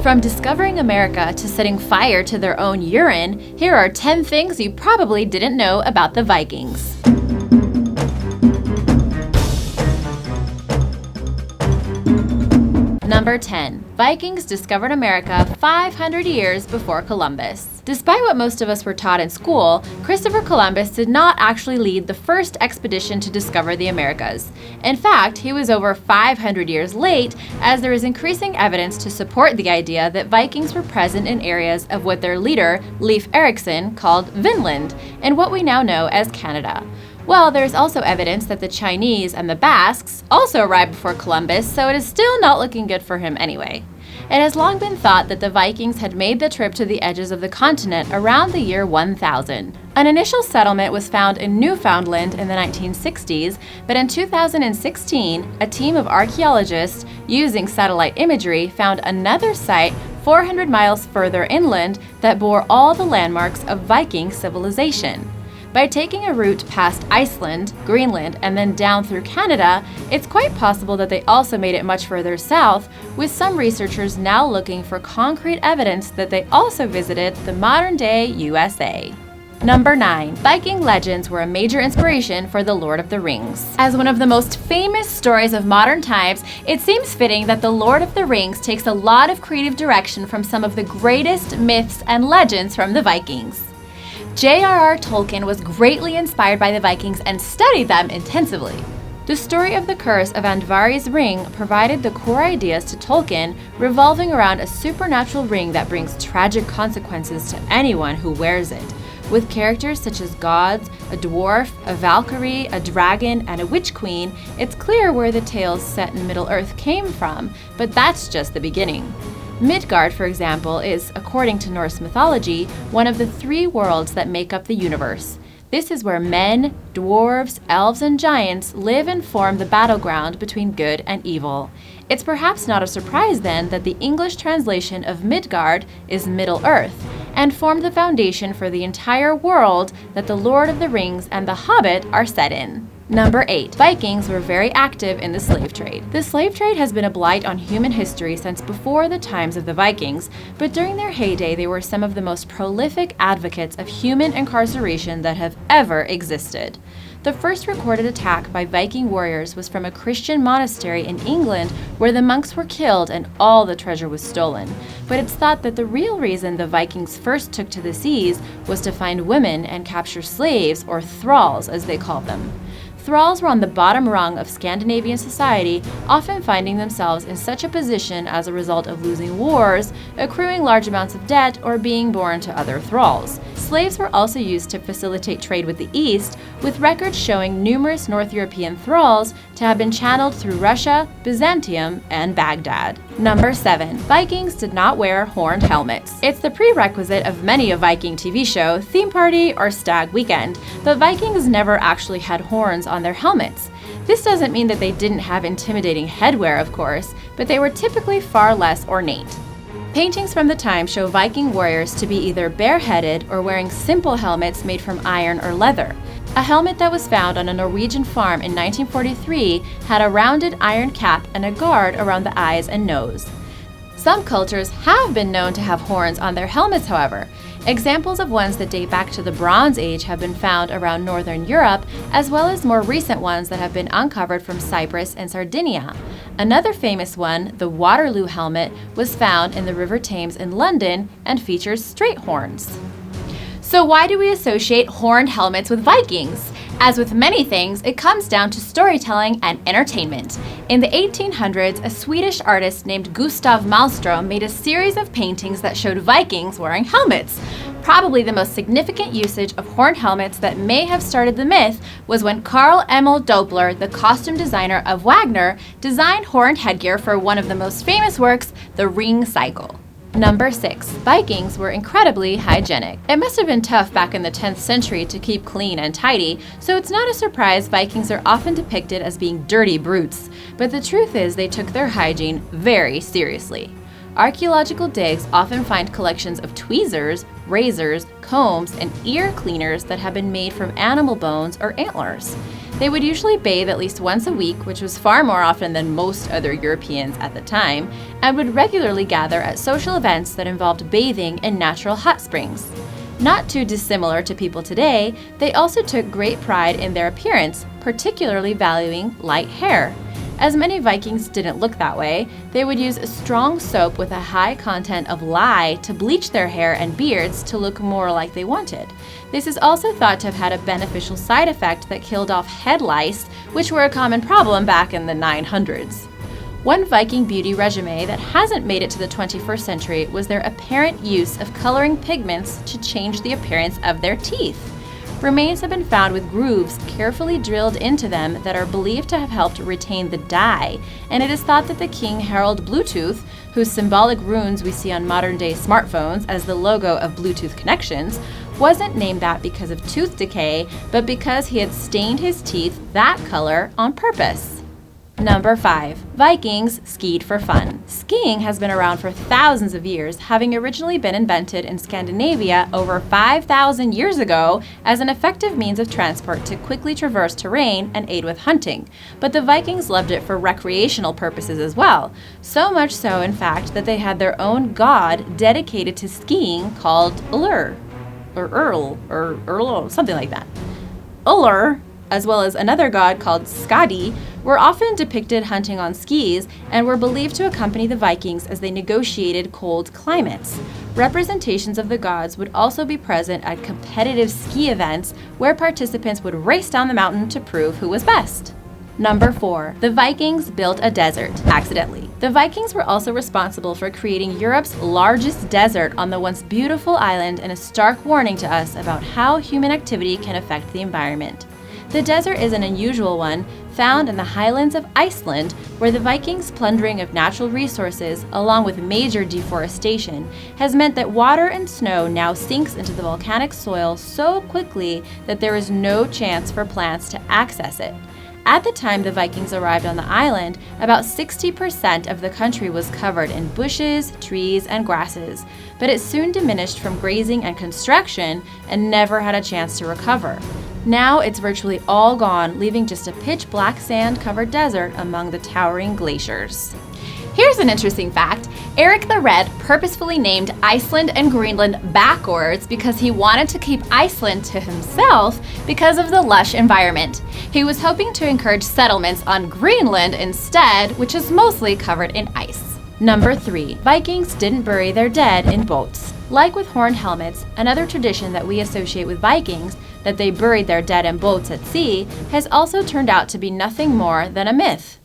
From discovering America to setting fire to their own urine, here are 10 things you probably didn't know about the Vikings. Number 10. Vikings discovered America 500 years before Columbus. Despite what most of us were taught in school, Christopher Columbus did not actually lead the first expedition to discover the Americas. In fact, he was over 500 years late, as there is increasing evidence to support the idea that Vikings were present in areas of what their leader, Leif Erikson, called Vinland, and what we now know as Canada. Well, there's also evidence that the Chinese and the Basques also arrived before Columbus, so it is still not looking good for him anyway. It has long been thought that the Vikings had made the trip to the edges of the continent around the year 1000. An initial settlement was found in Newfoundland in the 1960s, but in 2016, a team of archaeologists using satellite imagery found another site 400 miles further inland that bore all the landmarks of Viking civilization. By taking a route past Iceland, Greenland, and then down through Canada, it's quite possible that they also made it much further south, with some researchers now looking for concrete evidence that they also visited the modern-day USA. Number 9. Viking legends were a major inspiration for The Lord of the Rings. As one of the most famous stories of modern times, it seems fitting that The Lord of the Rings takes a lot of creative direction from some of the greatest myths and legends from the Vikings. J.R.R. Tolkien was greatly inspired by the Vikings and studied them intensively. The story of the curse of Andvari's ring provided the core ideas to Tolkien, revolving around a supernatural ring that brings tragic consequences to anyone who wears it. With characters such as gods, a dwarf, a Valkyrie, a dragon, and a witch queen, it's clear where the tales set in Middle-earth came from, but that's just the beginning. Midgard, for example, is, according to Norse mythology, one of the 3 worlds that make up the universe. This is where men, dwarves, elves, and giants live and form the battleground between good and evil. It's perhaps not a surprise then that the English translation of Midgard is Middle-earth, and formed the foundation for the entire world that The Lord of the Rings and The Hobbit are set in. Number 8. Vikings were very active in the slave trade. The slave trade has been a blight on human history since before the times of the Vikings, but during their heyday they were some of the most prolific advocates of human incarceration that have ever existed. The first recorded attack by Viking warriors was from a Christian monastery in England where the monks were killed and all the treasure was stolen. But it's thought that the real reason the Vikings first took to the seas was to find women and capture slaves, or thralls as they called them. Thralls were on the bottom rung of Scandinavian society, often finding themselves in such a position as a result of losing wars, accruing large amounts of debt, or being born to other thralls. Slaves were also used to facilitate trade with the East, with records showing numerous North European thralls to have been channeled through Russia, Byzantium, and Baghdad. Number 7. Vikings did not wear horned helmets. It's the prerequisite of many a Viking TV show, theme party, or stag weekend, but Vikings never actually had horns on their helmets. This doesn't mean that they didn't have intimidating headwear, of course, but they were typically far less ornate. Paintings from the time show Viking warriors to be either bareheaded or wearing simple helmets made from iron or leather. A helmet that was found on a Norwegian farm in 1943 had a rounded iron cap and a guard around the eyes and nose. Some cultures have been known to have horns on their helmets, however. Examples of ones that date back to the Bronze Age have been found around Northern Europe, as well as more recent ones that have been uncovered from Cyprus and Sardinia. Another famous one, the Waterloo helmet, was found in the River Thames in London and features straight horns. So why do we associate horned helmets with Vikings? As with many things, it comes down to storytelling and entertainment. In the 1800s, a Swedish artist named Gustav Malmström made a series of paintings that showed Vikings wearing helmets. Probably the most significant usage of horned helmets that may have started the myth was when Carl Emil Doppler, the costume designer of Wagner, designed horned headgear for one of the most famous works, The Ring Cycle. Number 6. Vikings were incredibly hygienic. It must have been tough back in the 10th century to keep clean and tidy, so it's not a surprise Vikings are often depicted as being dirty brutes. But the truth is they took their hygiene very seriously. Archaeological digs often find collections of tweezers, razors, combs, and ear cleaners that have been made from animal bones or antlers. They would usually bathe at least once a week, which was far more often than most other Europeans at the time, and would regularly gather at social events that involved bathing in natural hot springs. Not too dissimilar to people today, they also took great pride in their appearance, particularly valuing light hair. As many Vikings didn't look that way, they would use a strong soap with a high content of lye to bleach their hair and beards to look more like they wanted. This is also thought to have had a beneficial side effect that killed off head lice, which were a common problem back in the 900s. One Viking beauty regimen that hasn't made it to the 21st century was their apparent use of coloring pigments to change the appearance of their teeth. Remains have been found with grooves carefully drilled into them that are believed to have helped retain the dye, and it is thought that the King Harald Bluetooth, whose symbolic runes we see on modern-day smartphones as the logo of Bluetooth connections, wasn't named that because of tooth decay, but because he had stained his teeth that color on purpose. Number 5. Vikings skied for fun. Skiing has been around for thousands of years, having originally been invented in Scandinavia over 5,000 years ago as an effective means of transport to quickly traverse terrain and aid with hunting. But the Vikings loved it for recreational purposes as well. So much so, in fact, that they had their own god dedicated to skiing called Ullr, or Earl, something like that. Ullr, as well as another god called Skadi, were often depicted hunting on skis and were believed to accompany the Vikings as they negotiated cold climates. Representations of the gods would also be present at competitive ski events where participants would race down the mountain to prove who was best. Number 4. The Vikings built a desert, accidentally. The Vikings were also responsible for creating Europe's largest desert on the once beautiful island, and a stark warning to us about how human activity can affect the environment. The desert is an unusual one, found in the highlands of Iceland, where the Vikings' plundering of natural resources, along with major deforestation, has meant that water and snow now sinks into the volcanic soil so quickly that there is no chance for plants to access it. At the time the Vikings arrived on the island, about 60% of the country was covered in bushes, trees, and grasses, but it soon diminished from grazing and construction and never had a chance to recover. Now it's virtually all gone, leaving just a pitch-black sand-covered desert among the towering glaciers. Here's an interesting fact. Eric the Red purposefully named Iceland and Greenland backwards because he wanted to keep Iceland to himself because of the lush environment. He was hoping to encourage settlements on Greenland instead, which is mostly covered in ice. Number 3. Vikings didn't bury their dead in boats. Like with horned helmets, another tradition that we associate with Vikings, that they buried their dead in boats at sea, has also turned out to be nothing more than a myth.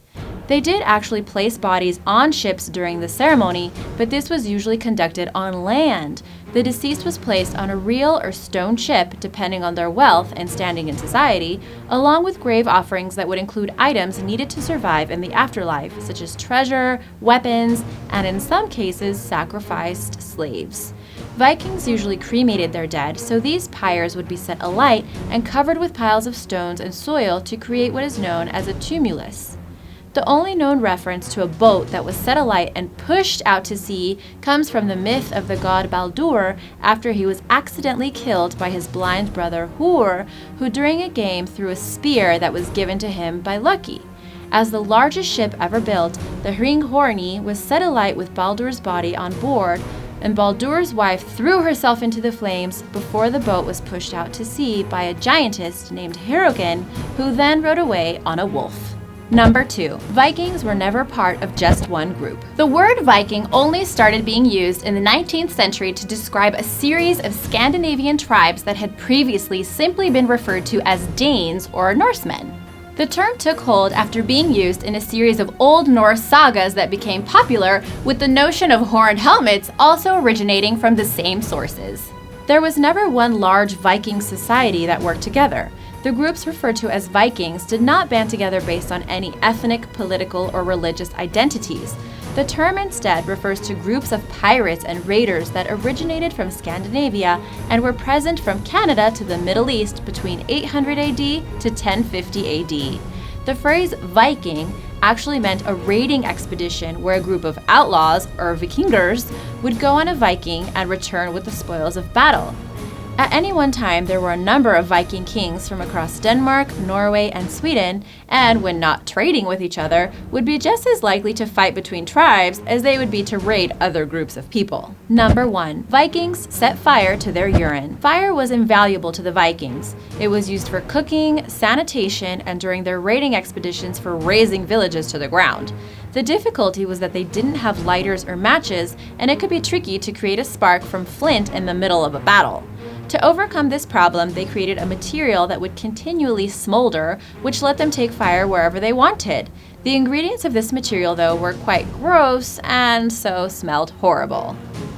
They did actually place bodies on ships during the ceremony, but this was usually conducted on land. The deceased was placed on a real or stone ship, depending on their wealth and standing in society, along with grave offerings that would include items needed to survive in the afterlife, such as treasure, weapons, and in some cases, sacrificed slaves. Vikings usually cremated their dead, so these pyres would be set alight and covered with piles of stones and soil to create what is known as a tumulus. The only known reference to a boat that was set alight and pushed out to sea comes from the myth of the god Baldur after he was accidentally killed by his blind brother Hur, who during a game threw a spear that was given to him by Loki. As the largest ship ever built, the Hringhorni was set alight with Baldur's body on board, and Baldur's wife threw herself into the flames before the boat was pushed out to sea by a giantess named Herokin, who then rode away on a wolf. Number 2. Vikings were never part of just one group. The word Viking only started being used in the 19th century to describe a series of Scandinavian tribes that had previously simply been referred to as Danes or Norsemen. The term took hold after being used in a series of Old Norse sagas that became popular, with the notion of horned helmets also originating from the same sources. There was never one large Viking society that worked together. The groups referred to as Vikings did not band together based on any ethnic, political, or religious identities. The term instead refers to groups of pirates and raiders that originated from Scandinavia and were present from Canada to the Middle East between 800 AD to 1050 AD. The phrase Viking actually meant a raiding expedition where a group of outlaws, or Vikingers, would go on a Viking and return with the spoils of battle. At any one time, there were a number of Viking kings from across Denmark, Norway, and Sweden, and when not trading with each other, would be just as likely to fight between tribes as they would be to raid other groups of people. Number 1. Vikings set fire to their urine. Fire was invaluable to the Vikings. It was used for cooking, sanitation, and during their raiding expeditions for razing villages to the ground. The difficulty was that they didn't have lighters or matches, and it could be tricky to create a spark from flint in the middle of a battle. To overcome this problem, they created a material that would continually smolder, which let them take fire wherever they wanted. The ingredients of this material, though, were quite gross and so smelled horrible.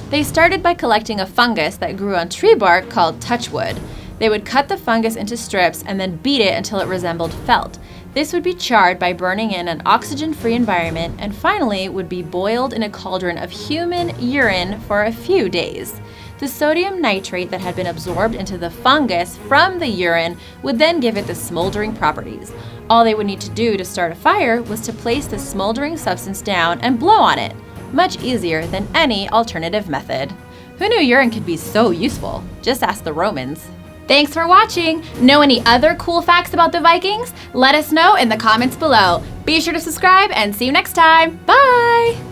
They started by collecting a fungus that grew on tree bark called touchwood. They would cut the fungus into strips and then beat it until it resembled felt. This would be charred by burning in an oxygen-free environment and finally would be boiled in a cauldron of human urine for a few days. The sodium nitrate that had been absorbed into the fungus from the urine would then give it the smoldering properties. All they would need to do to start a fire was to place the smoldering substance down and blow on it. Much easier than any alternative method. Who knew urine could be so useful? Just ask the Romans. Thanks for watching! Know any other cool facts about the Vikings? Let us know in the comments below. Be sure to subscribe and see you next time. Bye!